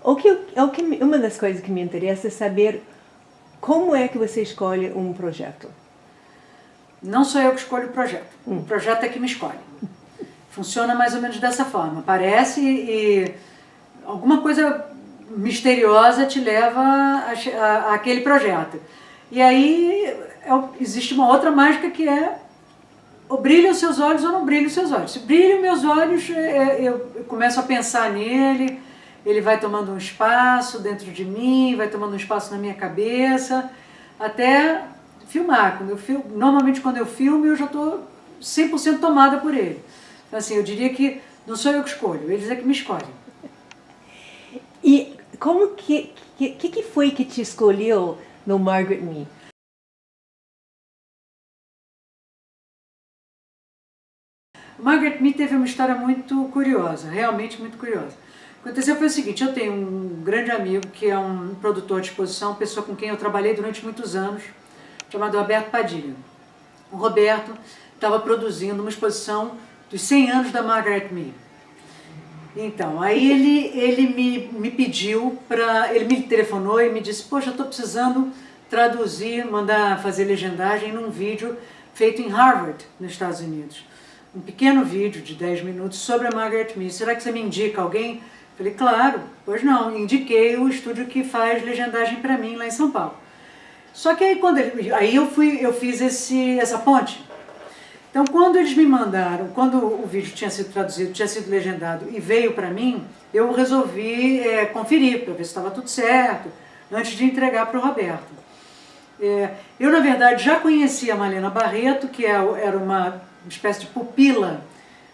Uma das coisas que me interessa é saber como é que você escolhe um projeto. Não sou eu que escolho o projeto. O projeto é que me escolhe. Funciona mais ou menos dessa forma. Aparece e alguma coisa misteriosa te leva àquele projeto. E aí existe uma outra mágica que é ou brilha os seus olhos ou não brilha os seus olhos. Se brilham meus olhos, eu começo a pensar nele, ele vai tomando um espaço dentro de mim, vai tomando um espaço na minha cabeça, até filmar. Normalmente quando eu filmo, eu já estou 100% tomada por ele. Então, assim, eu diria que não sou eu que escolho, eles é que me escolhem. E como que foi que te escolheu no Margaret Me? Margaret Me teve uma história muito curiosa, realmente muito curiosa. O que aconteceu foi o seguinte, eu tenho um grande amigo que é um produtor de exposição, pessoa com quem eu trabalhei durante muitos anos, chamado Roberto Padilha. O Roberto estava produzindo uma exposição dos 100 anos da Margaret Me. Então, aí ele me pediu ele me telefonou e me disse, poxa, eu estou precisando traduzir, mandar fazer legendagem num vídeo feito em Harvard, nos Estados Unidos. Um pequeno vídeo de 10 minutos sobre a Margaret Me. Será que você me indica alguém? Falei, claro, pois não, indiquei o estúdio que faz legendagem para mim lá em São Paulo. Só que aí eu fiz essa ponte. Então quando eles me mandaram, quando o vídeo tinha sido traduzido, tinha sido legendado e veio para mim, eu resolvi conferir para ver se estava tudo certo, antes de entregar para o Roberto. Eu na verdade já conhecia a Malena Barreto, que era uma espécie de pupila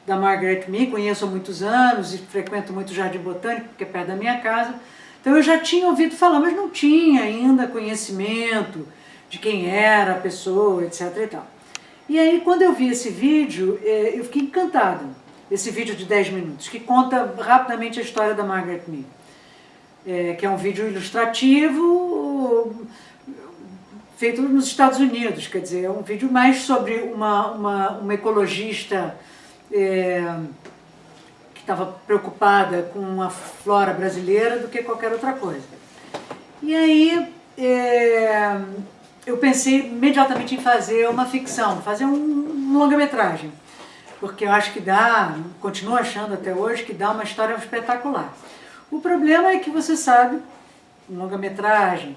da Margaret Me, conheço há muitos anos e frequento muito o Jardim Botânico, porque é perto da minha casa. Então eu já tinha ouvido falar, mas não tinha ainda conhecimento de quem era a pessoa, etc. e tal. E aí quando eu vi esse vídeo, eu fiquei encantada. Esse vídeo de 10 minutos, que conta rapidamente a história da Margaret Me. Que é um vídeo ilustrativo, feito nos Estados Unidos, quer dizer, é um vídeo mais sobre uma ecologista que estava preocupada com a flora brasileira do que qualquer outra coisa. E aí eu pensei imediatamente em fazer uma ficção, fazer um longa-metragem, porque eu acho que continuo achando até hoje que dá uma história espetacular. O problema é que você sabe, um longa-metragem,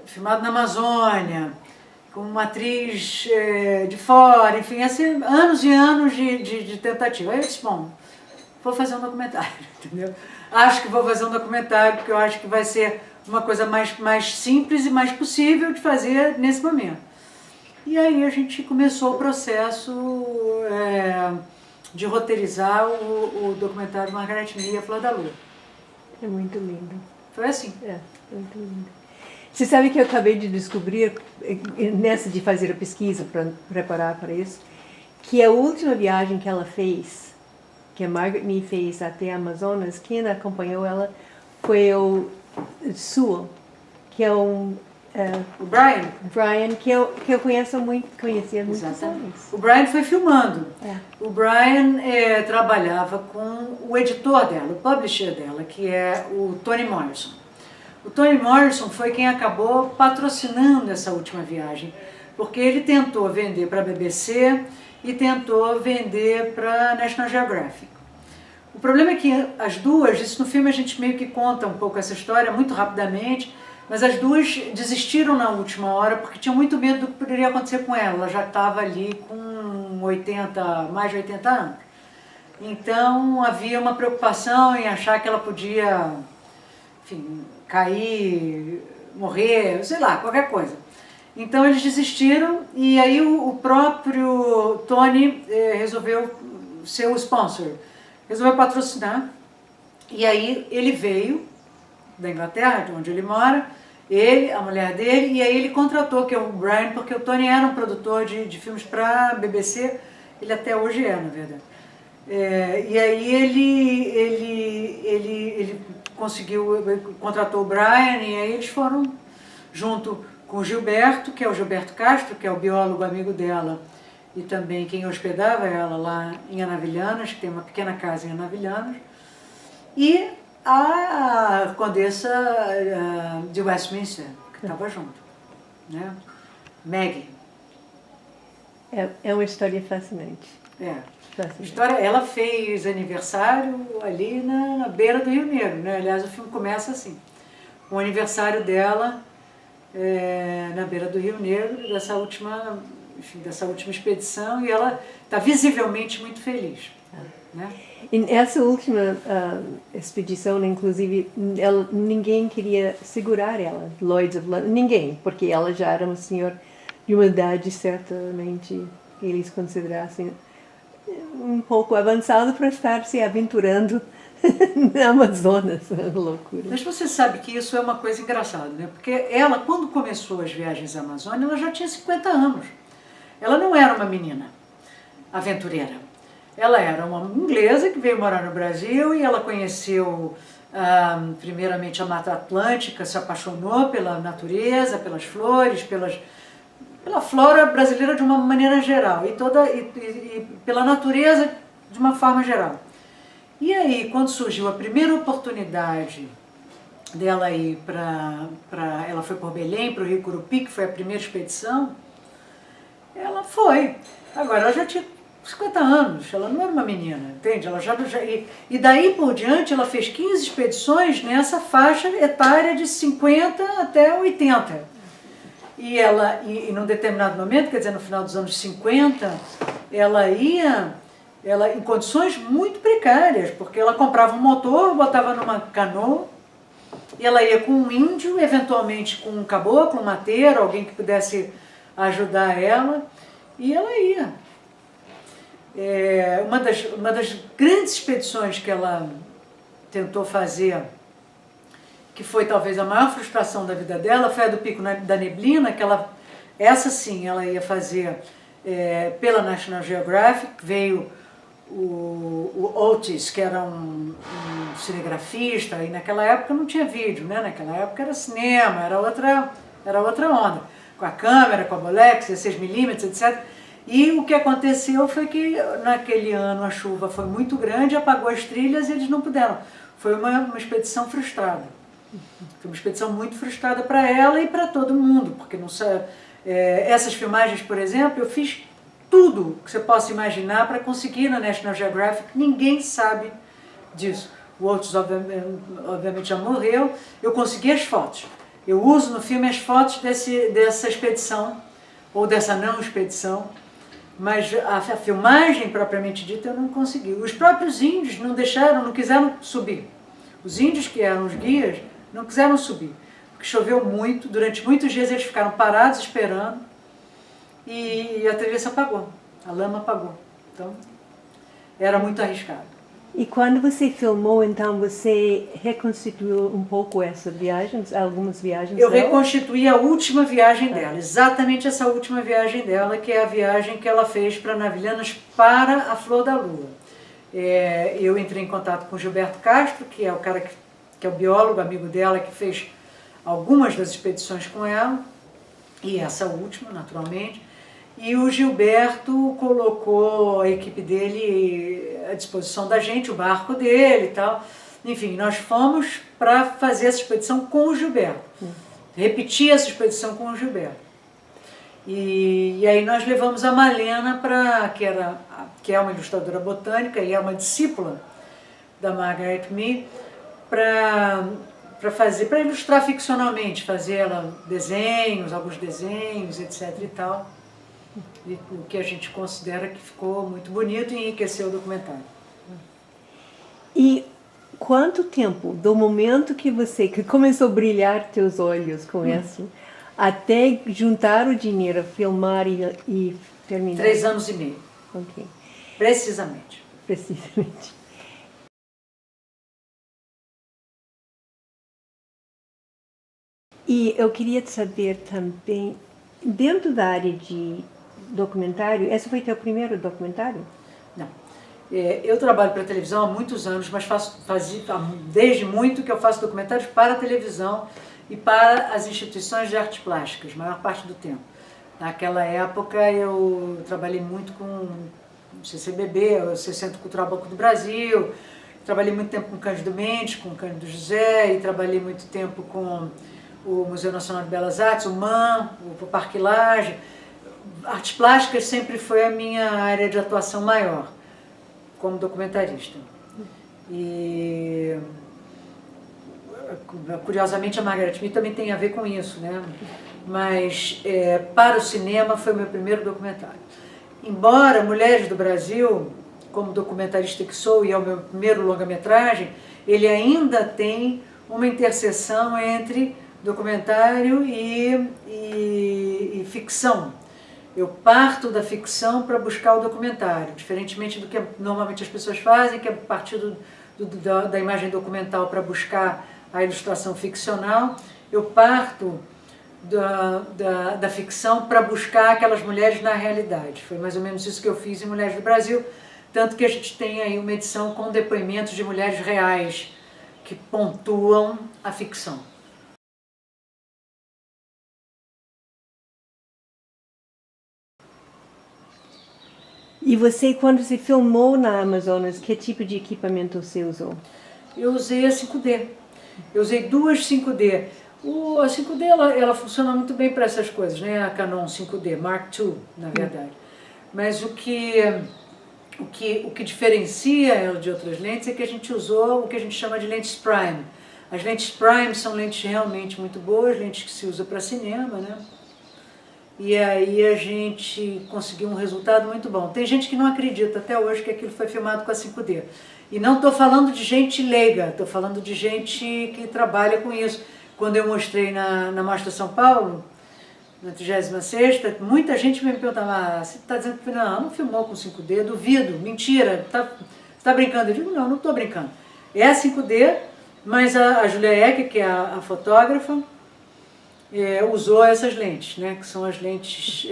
filmado na Amazônia, com uma atriz de fora, enfim, assim, anos e anos de tentativa. Aí eu disse, bom, vou fazer um documentário, entendeu? Acho que vou fazer um documentário porque eu acho que vai ser uma coisa mais simples e mais possível de fazer nesse momento. E aí a gente começou o processo de roteirizar o documentário Margaret Me e a Flor da Lua. É muito lindo. Foi assim. Muito lindo. Você sabe que eu acabei de descobrir, nessa de fazer a pesquisa para preparar para isso, que a última viagem que ela fez, que a Margaret Me fez até a Amazonas, quem acompanhou ela foi o Sewell, que é o Brian, que eu conhecia há muitos anos. O Brian foi filmando. O Brian trabalhava com o editor dela, o publisher dela, que é o Toni Morrison. O Toni Morrison foi quem acabou patrocinando essa última viagem, porque ele tentou vender para a BBC e tentou vender para a National Geographic. O problema é que as duas, isso no filme a gente meio que conta um pouco essa história muito rapidamente, mas as duas desistiram na última hora porque tinham muito medo do que poderia acontecer com ela. Ela já estava ali com mais de 80 anos. Então havia uma preocupação em achar que ela podia, enfim, cair, morrer, sei lá, qualquer coisa. Então eles desistiram e aí o próprio Toni resolveu ser o sponsor, resolveu patrocinar. E aí ele veio da Inglaterra, de onde ele mora, ele, a mulher dele, e aí ele contratou, que é o Brian, porque o Toni era um produtor de filmes para a BBC, ele até hoje é, na verdade. E aí ele contratou o Brian, e aí eles foram junto com o Gilberto, que é o Gilberto Castro, que é o biólogo amigo dela, e também quem hospedava ela lá em Anavilhanas, que tem uma pequena casa em Anavilhanas, e a condessa de Westminster, que estava junto, né? Maggie. É uma história fascinante. Fascinante. História, ela fez aniversário ali na beira do Rio Negro, né? Aliás, o filme começa assim. O aniversário dela na beira do Rio Negro, dessa última expedição, e ela está visivelmente muito feliz. Né? E essa última expedição, inclusive, ninguém queria segurar ela, Lloyd's of London, ninguém, porque ela já era uma senhora de uma idade certamente eles considerassem um pouco avançado para estar se aventurando na Amazonas, loucura. Mas você sabe que isso é uma coisa engraçada, né? Porque ela, quando começou as viagens à Amazônia, ela já tinha 50 anos. Ela não era uma menina aventureira. Ela era uma inglesa que veio morar no Brasil e ela conheceu primeiramente a Mata Atlântica, se apaixonou pela natureza, pelas flores, pela flora brasileira de uma maneira geral e pela natureza de uma forma geral. E aí, quando surgiu a primeira oportunidade dela ir ela foi por Belém, para o Rio Curupi, que foi a primeira expedição, ela foi. Agora, ela já tinha 50 anos, ela não era uma menina, entende? E daí por diante ela fez 15 expedições nessa faixa etária de 50 até 80. E num determinado momento, quer dizer, no final dos anos 50, ela ia em condições muito precárias, porque ela comprava um motor, botava numa canoa, e ela ia com um índio, eventualmente com um caboclo, um mateiro, alguém que pudesse ajudar ela, e ela ia. Uma das grandes expedições que ela tentou fazer, que foi talvez a maior frustração da vida dela, foi a do Pico da Neblina, que essa sim ela ia fazer pela National Geographic. Veio o Otis, que era um cinegrafista, e naquela época não tinha vídeo, né? Naquela época era cinema, era outra onda, com a câmera, com a Bolex, 16mm, etc. E o que aconteceu foi que naquele ano a chuva foi muito grande, apagou as trilhas e eles não puderam. Foi uma expedição frustrada. Foi uma expedição muito frustrada para ela e para todo mundo, porque não essas filmagens, por exemplo, eu fiz tudo que você possa imaginar para conseguir na National Geographic. Ninguém sabe disso. O Otis obviamente já morreu. Eu consegui as fotos. Eu uso no filme as fotos dessa expedição, ou dessa não expedição, mas a filmagem propriamente dita eu não consegui. Os próprios índios não quiseram subir. Os índios, que eram os guias, não quiseram subir, porque choveu muito. Durante muitos dias eles ficaram parados esperando e a trilha se apagou, a lama apagou. Então, era muito arriscado. E quando você filmou, então, você reconstituiu um pouco essa viagem, algumas viagens Eu dela? reconstituí a última viagem dela, exatamente essa última viagem dela, que é a viagem que ela fez para Navilhanas para a Flor da Lua. Eu entrei em contato com o Gilberto Castro, que é o cara que é o biólogo, amigo dela, que fez algumas das expedições com ela, e essa última, naturalmente. E o Gilberto colocou a equipe dele à disposição da gente, o barco dele e tal. Enfim, nós fomos para fazer essa expedição com o Gilberto. Repetir essa expedição com o Gilberto. E aí nós levamos a Malena, que é uma ilustradora botânica e é uma discípula da Margaret Mead, para ilustrar ficcionalmente, fazer ela alguns desenhos, etc. e tal. E o que a gente considera que ficou muito bonito e enriqueceu o documentário. E quanto tempo do momento que começou a brilhar teus olhos com isso, até juntar o dinheiro, filmar e terminar? 3 anos e meio. Ok. Precisamente. Precisamente. E eu queria saber também, dentro da área de documentário, esse foi teu primeiro documentário? Não. Eu trabalho para a televisão há muitos anos, mas desde muito que eu faço documentários para a televisão e para as instituições de artes plásticas, a maior parte do tempo. Naquela época eu trabalhei muito com o CCBB, o Centro Cultural Banco do Brasil, trabalhei muito tempo com Cândido Mendes, com Cândido José, e trabalhei muito tempo com o Museu Nacional de Belas Artes, o MAM, o Parque Lage. Artes plásticas sempre foi a minha área de atuação maior, como documentarista. E, curiosamente, a Margaret Mead também tem a ver com isso, né? Mas para o cinema foi o meu primeiro documentário. Embora Mulheres do Brasil, como documentarista que sou, e é o meu primeiro longa-metragem, ele ainda tem uma interseção entre documentário e ficção. Eu parto da ficção para buscar o documentário, diferentemente do que normalmente as pessoas fazem, que é partir da imagem documental para buscar a ilustração ficcional. Eu parto da ficção para buscar aquelas mulheres na realidade. Foi mais ou menos isso que eu fiz em Mulheres do Brasil, tanto que a gente tem aí uma edição com depoimentos de mulheres reais que pontuam a ficção. E você, quando se filmou na Amazonas, que tipo de equipamento você usou? Eu usei a 5D. Eu usei duas 5D. A 5D ela funciona muito bem para essas coisas, né? A Canon 5D, Mark II, na verdade. Mas o que diferencia ela de outras lentes é que a gente usou o que a gente chama de lentes prime. As lentes prime são lentes realmente muito boas, lentes que se usa para cinema, né? E aí a gente conseguiu um resultado muito bom. Tem gente que não acredita até hoje que aquilo foi filmado com a 5D. E não estou falando de gente leiga, estou falando de gente que trabalha com isso. Quando eu mostrei na Mostra São Paulo, na 36ª, muita gente me perguntava, você está dizendo que não filmou com 5D? Duvido, mentira, você está brincando? Eu digo, não estou brincando. É a 5D, mas a Julia Eck, que é a fotógrafa, usou essas lentes, né, que são as lentes,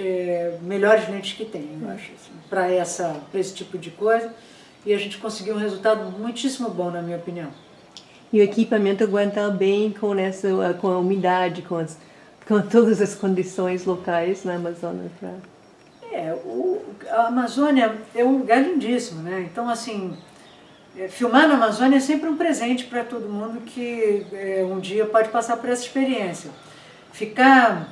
melhores lentes que tem, eu acho, assim, para esse tipo de coisa, e a gente conseguiu um resultado muitíssimo bom, na minha opinião. E o equipamento aguenta bem com a umidade, com todas as condições locais na Amazônia? A Amazônia é um lugar lindíssimo, né, então assim, filmar na Amazônia é sempre um presente para todo mundo que um dia pode passar por essa experiência. Ficar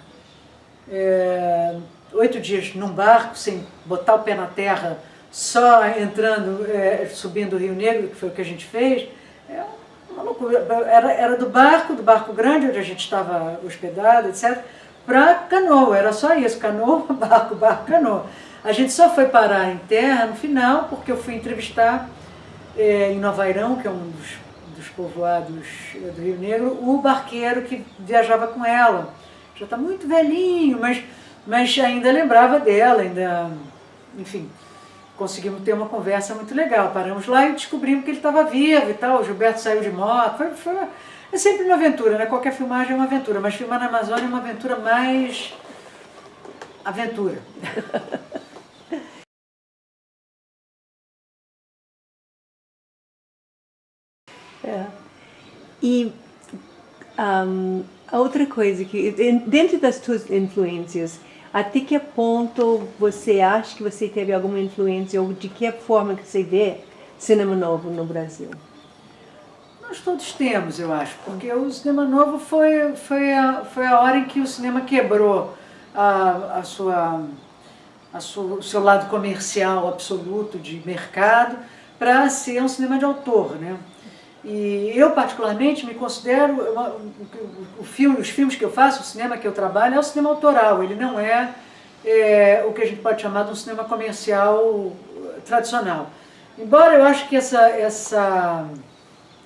8 dias num barco, sem botar o pé na terra, só entrando, subindo o Rio Negro, que foi o que a gente fez, é uma loucura. Era do barco grande, onde a gente estava hospedado, etc., para canoa, era só isso, canoa, barco, canoa. A gente só foi parar em terra no final, porque eu fui entrevistar em Novairão, que é um dos povoados do Rio Negro, o barqueiro que viajava com ela. Já está muito velhinho, mas ainda lembrava dela, enfim, conseguimos ter uma conversa muito legal. Paramos lá e descobrimos que ele estava vivo e tal, o Gilberto saiu de moto, é sempre uma aventura, né? Qualquer filmagem é uma aventura, mas filmar na Amazônia é uma aventura mais aventura. E a outra coisa, que dentro das tuas influências, até que ponto você acha que você teve alguma influência, ou de que forma que você vê cinema novo no Brasil? Nós todos temos, eu acho, porque o cinema novo foi a hora em que o cinema quebrou o seu lado comercial absoluto de mercado para ser um cinema de autor, né? E eu, particularmente, me considero, os filmes que eu faço, o cinema que eu trabalho, é o cinema autoral, ele não é o que a gente pode chamar de um cinema comercial tradicional. Embora eu acho que essa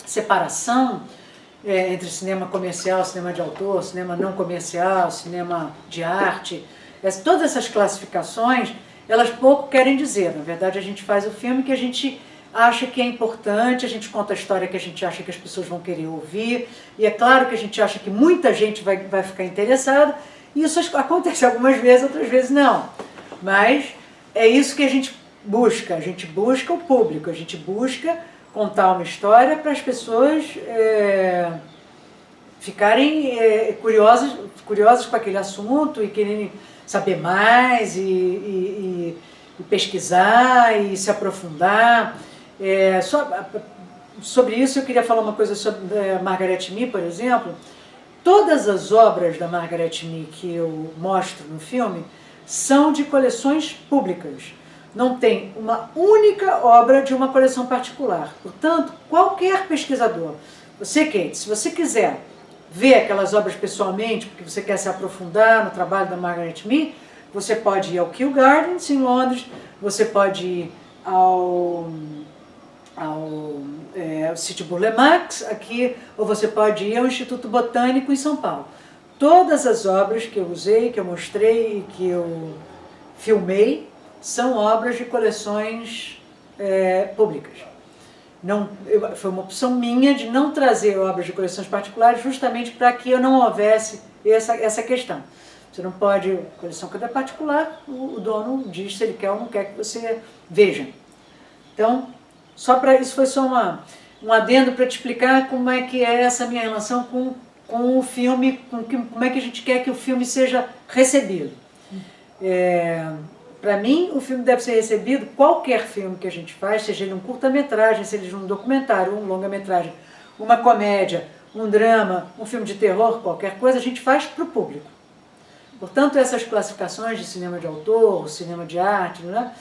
separação entre cinema comercial, cinema de autor, cinema não comercial, cinema de arte, todas essas classificações, elas pouco querem dizer. Na verdade, a gente faz o filme que a gente acha que é importante, a gente conta a história que a gente acha que as pessoas vão querer ouvir, e é claro que a gente acha que muita gente vai ficar interessada, e isso acontece algumas vezes, outras vezes não. Mas é isso que a gente busca o público, a gente busca contar uma história para as pessoas ficarem curiosas com aquele assunto e quererem saber mais e pesquisar e se aprofundar. sobre isso eu queria falar uma coisa sobre Margaret Mee, por exemplo. Todas as obras da Margaret Mee que eu mostro no filme são de coleções públicas. Não tem uma única obra de uma coleção particular. Portanto, qualquer pesquisador, você, Kate, se você quiser ver aquelas obras pessoalmente, porque você quer se aprofundar no trabalho da Margaret Mee, você pode ir ao Kew Gardens, em Londres, você pode ir ao City Burle-Marx aqui, ou você pode ir ao Instituto Botânico em São Paulo. Todas as obras que eu usei, que eu mostrei e que eu filmei, são obras de coleções públicas. Foi uma opção minha de não trazer obras de coleções particulares, justamente para que eu não houvesse essa questão. Você não pode, coleção quando é particular, o dono diz se ele quer ou não quer que você veja. Então, isso foi só um adendo para te explicar como é que é essa minha relação com o filme, como é que a gente quer que o filme seja recebido. Para mim, o filme deve ser recebido, qualquer filme que a gente faz, seja ele um curta-metragem, seja ele um documentário, um longa-metragem, uma comédia, um drama, um filme de terror, qualquer coisa, a gente faz para o público. Portanto, essas classificações de cinema de autor, cinema de arte, né?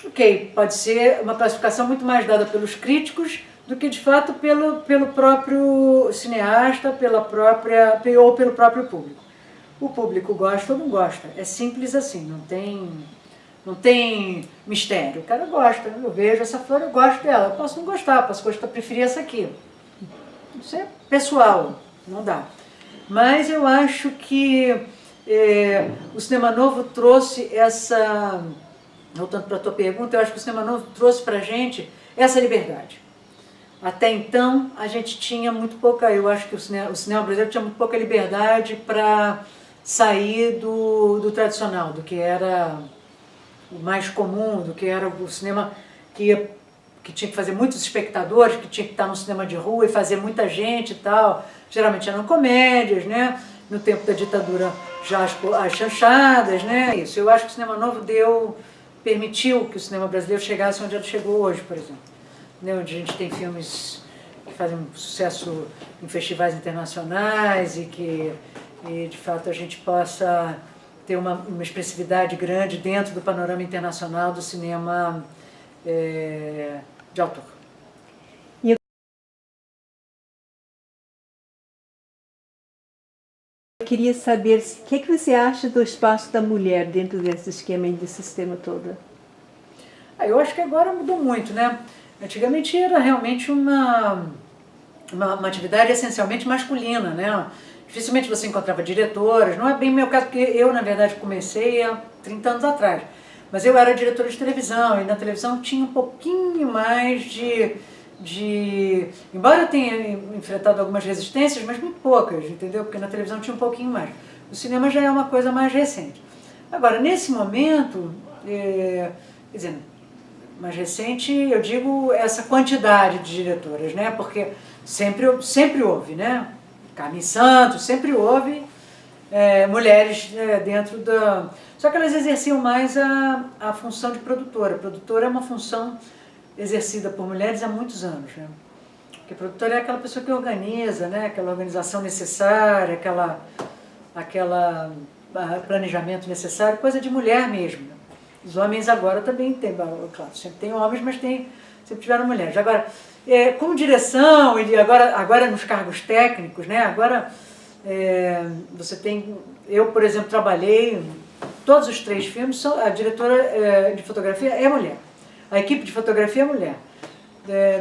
Ok, pode ser uma classificação muito mais dada pelos críticos do que, de fato, pelo próprio cineasta, ou pelo próprio público. O público gosta ou não gosta, é simples assim, não tem mistério. O cara gosta, eu vejo essa flor, eu gosto dela, eu posso não gostar, posso preferir essa aqui. Isso é pessoal, não dá. Mas eu acho que o Cinema Novo trouxe voltando para a tua pergunta, eu acho que o Cinema Novo trouxe para a gente essa liberdade. Até então, a gente tinha muito pouca, eu acho que o cinema brasileiro tinha muito pouca liberdade para sair do tradicional, do que era o mais comum, do que era o cinema que tinha que fazer muitos espectadores, que tinha que estar no cinema de rua e fazer muita gente e tal. Geralmente eram comédias, né? No tempo da ditadura já as chanchadas, né? Isso, eu acho que o Cinema Novo permitiu que o cinema brasileiro chegasse onde ele chegou hoje, por exemplo. Né? Onde a gente tem filmes que fazem um sucesso em festivais internacionais e de fato a gente possa ter uma expressividade grande dentro do panorama internacional do cinema de autor. Eu queria saber o que você acha do espaço da mulher dentro desse esquema e desse sistema todo. Eu acho que agora mudou muito, né? Antigamente era realmente uma atividade essencialmente masculina, né? Dificilmente você encontrava diretoras, não é bem meu caso, porque eu, na verdade, comecei há 30 anos atrás. Mas eu era diretora de televisão, e na televisão tinha um pouquinho mais embora eu tenha enfrentado algumas resistências, mas muito poucas, entendeu? Porque na televisão tinha um pouquinho mais. O cinema já é uma coisa mais recente. Agora, nesse momento, quer dizer, mais recente, eu digo essa quantidade de diretoras, né? Porque sempre houve, né? Carmen Santos, sempre houve mulheres dentro da... Só que elas exerciam mais a função de produtora. A produtora é uma função exercida por mulheres há muitos anos, né? Porque a produtora é aquela pessoa que organiza, né? Aquela organização necessária, aquela planejamento necessário, coisa de mulher mesmo, né? Os homens agora também tem, claro, sempre tem homens, mas sempre tiveram mulheres. Agora, com direção, e agora nos cargos técnicos, né? Agora você tem... Eu, por exemplo, trabalhei, todos os 3 filmes, a diretora de fotografia é mulher. A equipe de fotografia é mulher.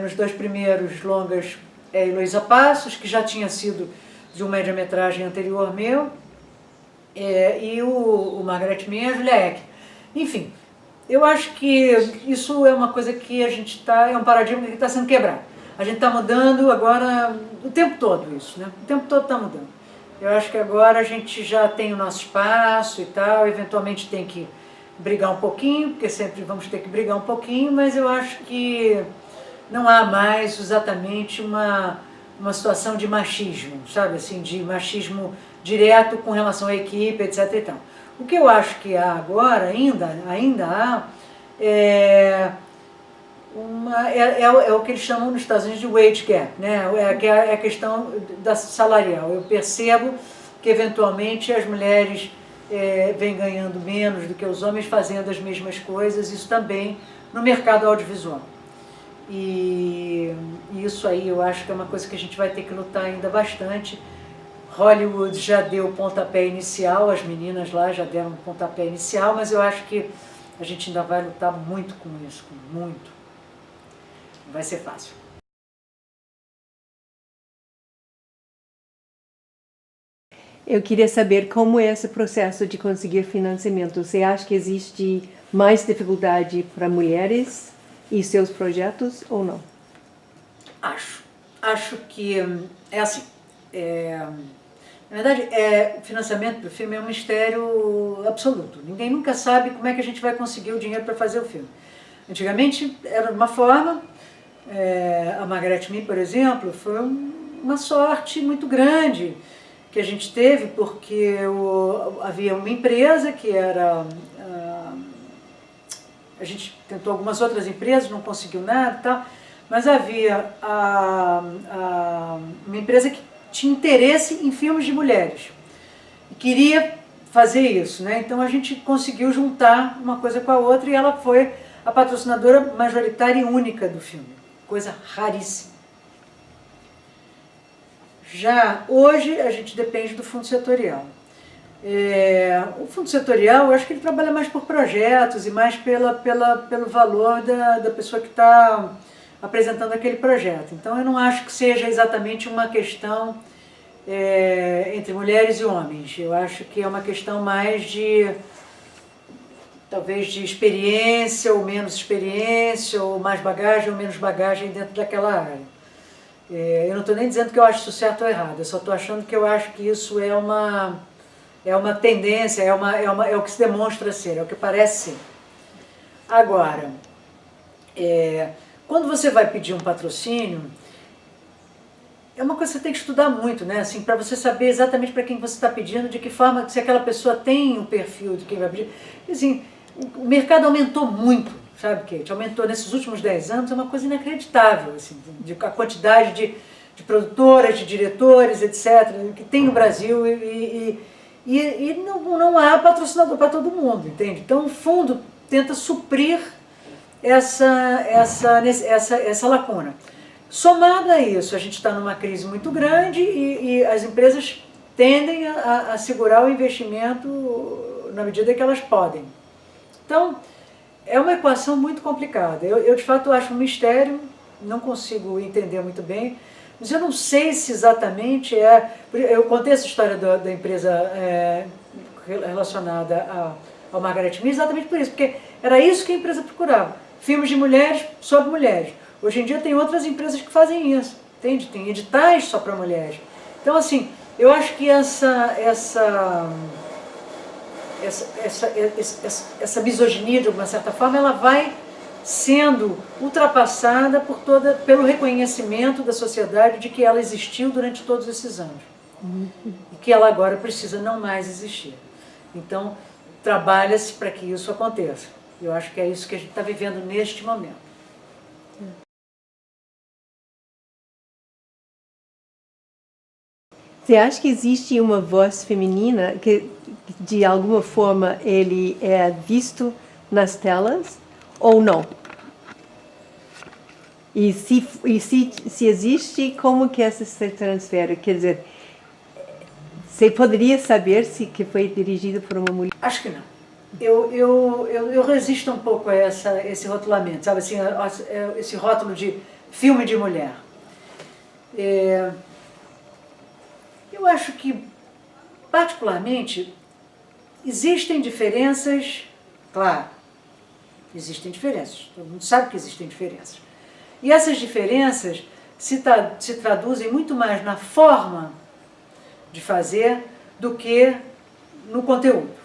Nos 2 primeiros longas é Heloísa Passos, que já tinha sido de um média-metragem anterior meu, e o Margaret Mee e a Julia Eck. Enfim, eu acho que isso é uma coisa que a gente é um paradigma que está sendo quebrado. A gente está mudando agora o tempo todo isso, né? O tempo todo está mudando. Eu acho que agora a gente já tem o nosso espaço e tal, eventualmente tem que brigar um pouquinho, porque sempre vamos ter que brigar um pouquinho, mas eu acho que não há mais exatamente uma situação de machismo, sabe, assim, de machismo direto com relação à equipe, etc. e tal. O que eu acho que há agora, ainda há, é o que eles chamam nos Estados Unidos de wage gap, né? É a questão da salarial. Eu percebo que eventualmente as mulheres vêm ganhando menos do que os homens fazendo as mesmas coisas, isso também no mercado audiovisual. E isso aí eu acho que é uma coisa que a gente vai ter que lutar ainda bastante. Hollywood já deu o pontapé inicial, as meninas lá já deram o pontapé inicial, mas eu acho que a gente ainda vai lutar muito com isso, muito. Não vai ser fácil. Eu queria saber como é esse processo de conseguir financiamento. Você acha que existe mais dificuldade para mulheres e seus projetos ou não? Acho que é assim. Na verdade, financiamento para o filme é um mistério absoluto. Ninguém nunca sabe como é que a gente vai conseguir o dinheiro para fazer o filme. Antigamente era de uma forma, a Margaret Mee, por exemplo, foi uma sorte muito grande que a gente teve, porque havia uma empresa que era... a gente tentou algumas outras empresas, não conseguiu nada e tal, mas havia uma empresa que tinha interesse em filmes de mulheres e queria fazer isso, né? Então a gente conseguiu juntar uma coisa com a outra e ela foi a patrocinadora majoritária e única do filme, coisa raríssima. Já hoje a gente depende do fundo setorial. O fundo setorial, eu acho que ele trabalha mais por projetos e mais pelo valor da pessoa que está apresentando aquele projeto. Então eu não acho que seja exatamente uma questão entre mulheres e homens. Eu acho que é uma questão mais talvez de experiência ou menos experiência, ou mais bagagem ou menos bagagem dentro daquela área. Eu não estou nem dizendo que eu acho isso certo ou errado, eu só estou achando que eu acho que isso é uma tendência, é o que se demonstra ser, é o que parece ser. Agora, quando você vai pedir um patrocínio, é uma coisa que você tem que estudar muito, né? Assim, para você saber exatamente para quem você está pedindo, de que forma, se aquela pessoa tem o perfil de quem vai pedir. Assim, o mercado aumentou muito, sabe, Kate? Aumentou nesses últimos 10 anos, é uma coisa inacreditável, assim, a quantidade de produtoras, de diretores, etc., que tem no Brasil e não há patrocinador para todo mundo, entende? Então o fundo tenta suprir essa lacuna. Somado a isso, a gente está numa crise muito grande e as empresas tendem a segurar o investimento na medida que elas podem. Então, é uma equação muito complicada. Eu de fato acho um mistério, não consigo entender muito bem, mas eu não sei se exatamente Eu contei essa história da empresa relacionada ao Margaret Mee exatamente por isso, porque era isso que a empresa procurava. Filmes de mulheres sobre mulheres. Hoje em dia tem outras empresas que fazem isso, entende? Tem editais só para mulheres. Então, assim, eu acho que essa misoginia, de alguma certa forma, ela vai sendo ultrapassada pelo reconhecimento da sociedade de que ela existiu durante todos esses anos. E que ela agora precisa não mais existir. Então, trabalha-se para que isso aconteça. Eu acho que é isso que a gente está vivendo neste momento. Você acha que existe uma voz feminina que, de alguma forma, ele é visto nas telas ou não? E se existe, como que essa se transfere? Quer dizer, você poderia saber se que foi dirigido por uma mulher? Acho que não. Eu resisto um pouco a esse rotulamento, sabe assim, esse rótulo de filme de mulher. Eu acho que, particularmente, existem diferenças, claro, existem diferenças, todo mundo sabe que existem diferenças. E essas diferenças se traduzem muito mais na forma de fazer do que no conteúdo.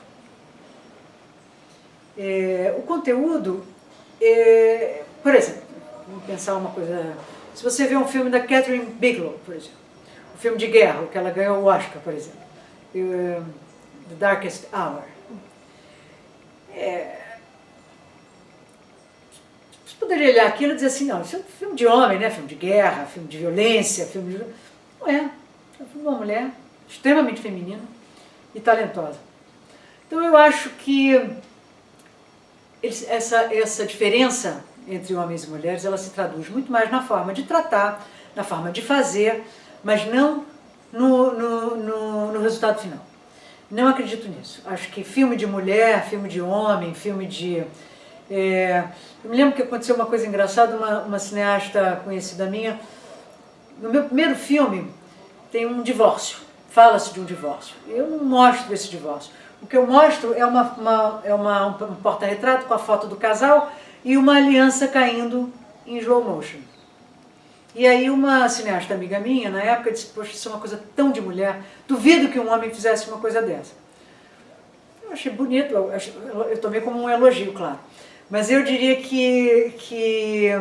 O conteúdo, por exemplo, vamos pensar uma coisa, se você vê um filme da Catherine Bigelow, por exemplo, um filme de guerra, que ela ganhou o Oscar, por exemplo, The Darkest Hour. poderia olhar aquilo e dizer assim, não, isso é um filme de homem, né? Filme de guerra, filme de violência, filme de... Não é. É um filme de uma mulher extremamente feminina e talentosa. Então eu acho que essa diferença entre homens e mulheres, ela se traduz muito mais na forma de tratar, na forma de fazer, mas não no resultado final. Não acredito nisso. Acho que filme de mulher, filme de homem, filme de... eu me lembro que aconteceu uma coisa engraçada, uma cineasta conhecida minha, no meu primeiro filme tem um divórcio, fala-se de um divórcio. Eu não mostro esse divórcio. O que eu mostro é um porta-retrato com a foto do casal e uma aliança caindo em slow motion. E aí uma cineasta amiga minha, na época, disse, poxa, isso é uma coisa tão de mulher, duvido que um homem fizesse uma coisa dessa. Eu achei bonito, eu tomei como um elogio, claro. Mas eu diria que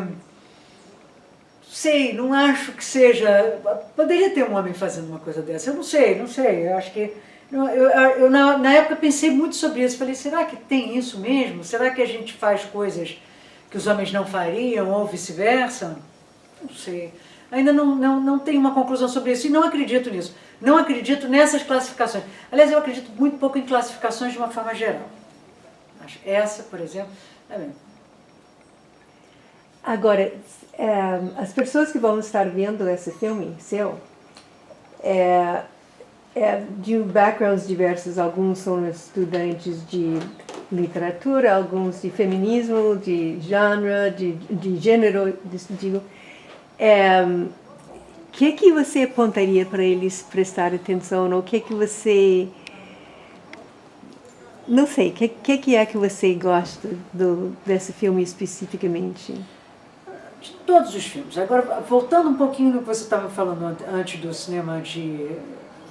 sei, não acho que seja... Poderia ter um homem fazendo uma coisa dessa, eu não sei, eu acho que... Eu na época pensei muito sobre isso, falei, será que tem isso mesmo? Será que a gente faz coisas que os homens não fariam ou vice-versa? Não sei, ainda não tenho uma conclusão sobre isso e não acredito nisso. Não acredito nessas classificações. Aliás, eu acredito muito pouco em classificações de uma forma geral. Essa, por exemplo, é bem. Agora, as pessoas que vão estar vendo esse filme seu, de backgrounds diversos, alguns são estudantes de literatura, alguns de feminismo, de genre, de gênero, digo. Que você apontaria para eles prestar atenção? Ou o que você... Não sei, o que é que você gosta desse filme especificamente? De todos os filmes. Agora, voltando um pouquinho no que você estava falando antes do cinema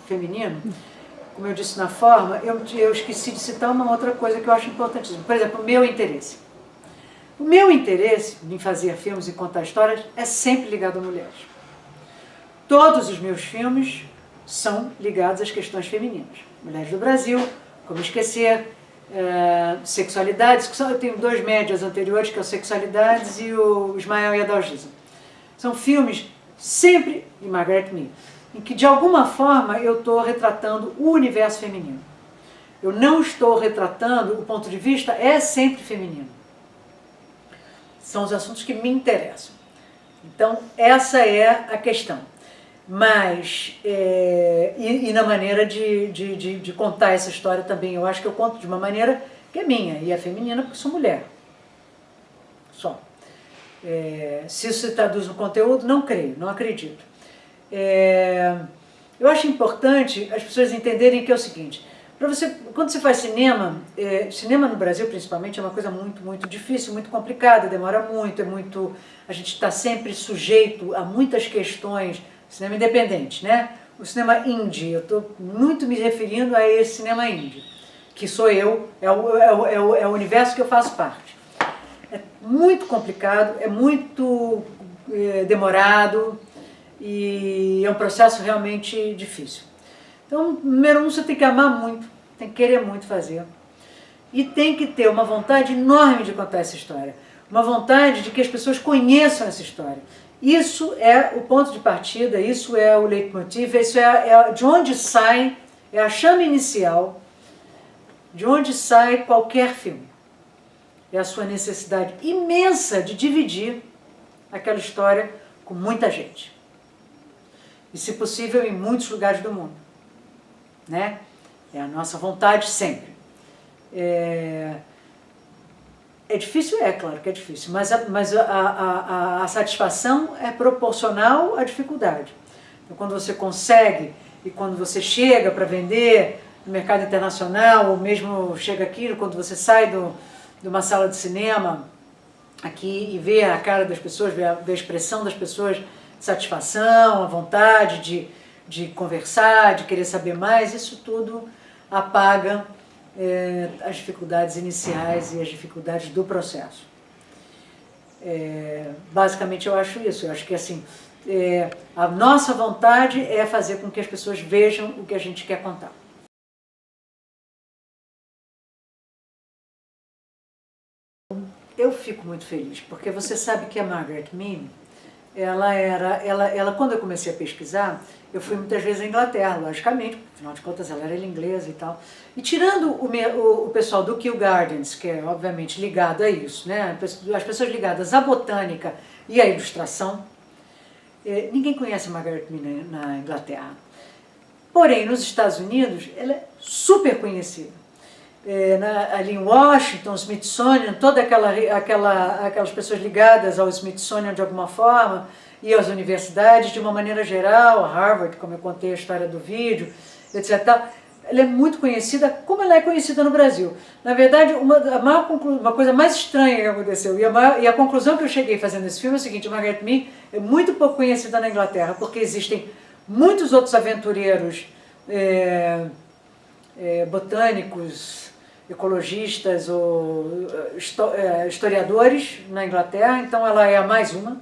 feminino, como eu disse na forma, eu esqueci de citar uma outra coisa que eu acho importantíssima. Por exemplo, o meu interesse. O meu interesse em fazer filmes e contar histórias é sempre ligado a mulheres. Todos os meus filmes são ligados às questões femininas. Mulheres do Brasil, Como Esquecer, Sexualidades, eu tenho 2 médias anteriores, que é o Sexualidades e o Ismael e a Dalgisa. São filmes sempre, de Margaret Mee, em que de alguma forma eu estou retratando o universo feminino. Eu não estou retratando, o ponto de vista é sempre feminino. São os assuntos que me interessam. Então, essa é a questão. Mas, e na maneira de contar essa história também, eu acho que eu conto de uma maneira que é minha, e é feminina porque sou mulher. Só. Se isso se traduz no conteúdo, não creio, não acredito. Eu acho importante as pessoas entenderem que é o seguinte, quando você faz cinema, cinema no Brasil principalmente é uma coisa muito, muito difícil, muito complicada, demora muito, a gente está sempre sujeito a muitas questões, cinema independente, né? O cinema indie, eu estou muito me referindo a esse cinema indie, que sou eu, é o universo que eu faço parte. É muito complicado, é muito demorado e é um processo realmente difícil. Então, número 1, você tem que amar muito, tem que querer muito fazer. E tem que ter uma vontade enorme de contar essa história. Uma vontade de que as pessoas conheçam essa história. Isso é o ponto de partida, isso é o leitmotiv, isso é de onde sai, é a chama inicial, de onde sai qualquer filme. É a sua necessidade imensa de dividir aquela história com muita gente. E, se possível, em muitos lugares do mundo. Né? É a nossa vontade sempre. É difícil? É, claro que é difícil, mas a satisfação é proporcional à dificuldade. Então, quando você consegue e quando você chega para vender no mercado internacional, ou mesmo chega aqui, quando você sai de uma sala de cinema aqui e vê a cara das pessoas, vê a expressão das pessoas, satisfação, a vontade de conversar, de querer saber mais, isso tudo apaga as dificuldades iniciais e as dificuldades do processo. Basicamente eu acho isso, eu acho que assim, a nossa vontade é fazer com que as pessoas vejam o que a gente quer contar. Eu fico muito feliz, porque você sabe que a Margaret Mead, quando eu comecei a pesquisar, eu fui muitas vezes à Inglaterra, logicamente, afinal de contas ela era inglesa e tal. E tirando o pessoal do Kew Gardens, que é obviamente ligado a isso, né? As pessoas ligadas à botânica e à ilustração, ninguém conhece a Margaret Mead na Inglaterra. Porém, nos Estados Unidos, ela é super conhecida. Ali em Washington, Smithsonian, todas aquelas pessoas ligadas ao Smithsonian de alguma forma, e às universidades de uma maneira geral, a Harvard, como eu contei a história do vídeo, etc. Ela é muito conhecida, como ela é conhecida no Brasil. Na verdade, uma coisa mais estranha que aconteceu, e a conclusão que eu cheguei fazendo esse filme é o seguinte: a Margaret Mead é muito pouco conhecida na Inglaterra, porque existem muitos outros aventureiros botânicos, ecologistas ou historiadores na Inglaterra, então ela é a mais uma.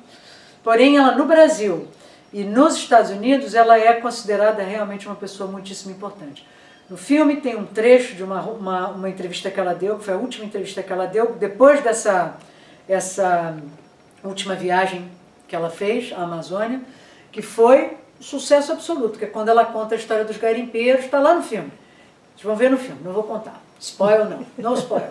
Porém, ela no Brasil e nos Estados Unidos, ela é considerada realmente uma pessoa muitíssimo importante. No filme tem um trecho de uma entrevista que ela deu, que foi a última entrevista que ela deu, depois dessa última viagem que ela fez à Amazônia, que foi um sucesso absoluto, que é quando ela conta a história dos garimpeiros, está lá no filme. Vocês vão ver no filme, não vou contar. Spoiler não, não spoiler.